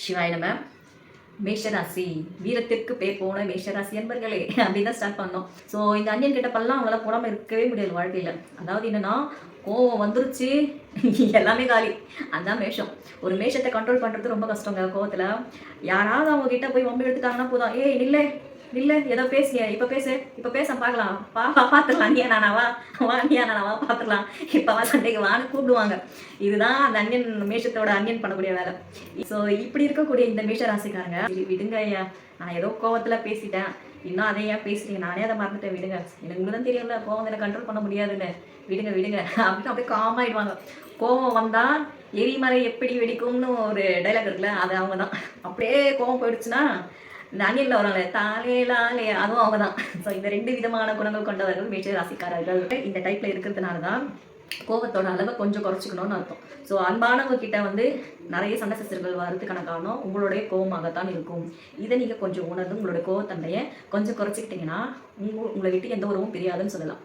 சிவாய நம. மேஷராசி வீரத்திற்கு பேர் போன மேஷராசி என்பர்களே அப்படின்னு தான் ஸ்டார்ட் பண்ணோம். ஸோ இந்த அன்னியன் கிட்ட பல்லாம் அவங்களால போடாமல் இருக்கவே முடியாது வாழ்க்கையில். அதாவது என்னன்னா, கோவம் வந்துருச்சு எல்லாமே காலி. அதுதான் மேஷம். ஒரு மேஷத்தை கண்ட்ரோல் பண்ணுறது ரொம்ப கஷ்டங்க. கோவத்தில் யாராவது அவங்க கிட்ட போய் வம்பு எடுத்துட்டாங்கன்னா போதும், ஏய் நில்லை நில்லை, ஏதோ பேசிய இப்போ பேச பார்க்கலாம், பார்த்துக்கலாம், நீயா நானாவா, வா நீயா நானாவா பார்த்துக்கலாம், இப்போவா சண்டைக்கு வான்னு கூப்பிடுவாங்க. இதுதான் அந்த அன்னியன் மேஷத்தோட அன்னியன் பண்ணக்கூடிய வேலை. ஸோ இப்படி இருக்கக்கூடிய இந்த மேஷ ராசிக்காரங்க, விடுங்க ஐயா, நான் ஏதோ கோவத்தில் பேசிட்டேன், இன்னும் அதை ஏன் பேசுறீங்க, நானே அதை மறந்துட்டேன், விடுங்க, எனக்கு தான் தெரியல கோவம் என்னை கண்ட்ரோல் பண்ண முடியாதுன்னு, விடுங்க விடுங்க அப்படின்னு அப்படியே காமாயிடுவாங்க. கோவம் வந்தால் எரிமலை எப்படி வெடிக்கும்னு ஒரு டைலாக் இருக்குல்ல, அது அவங்க தான். அப்படியே கோவம் போயிடுச்சுன்னா இந்த அணிலில் வராங்களே தாலே லாலே, அதுவும் அவங்க தான். ஸோ இந்த 2 விதமான குணங்கள் கொண்டவர்கள் மேஷ ராசிக்காரர்கள். இந்த டைப்பில் இருக்கிறதுனால தான் கோவத்தோட அளவை கொஞ்சம் குறைச்சிக்கணும்னு அர்த்தம். ஸோ அன்பானவங்க கிட்ட வந்து நிறைய சண்டை சச்சரவுகள் வரதுக்கான காரணம் உங்களுடைய கோவமாகத்தான் இருக்கும். இதை நீங்கள் கொஞ்சம் உணர்ந்து உங்களுடைய கோவத்தன்மையை கொஞ்சம் குறைச்சிக்கிட்டிங்கன்னா உங்களை விட்டு எந்த உறவும் பிரியாதுன்னு சொல்லலாம்.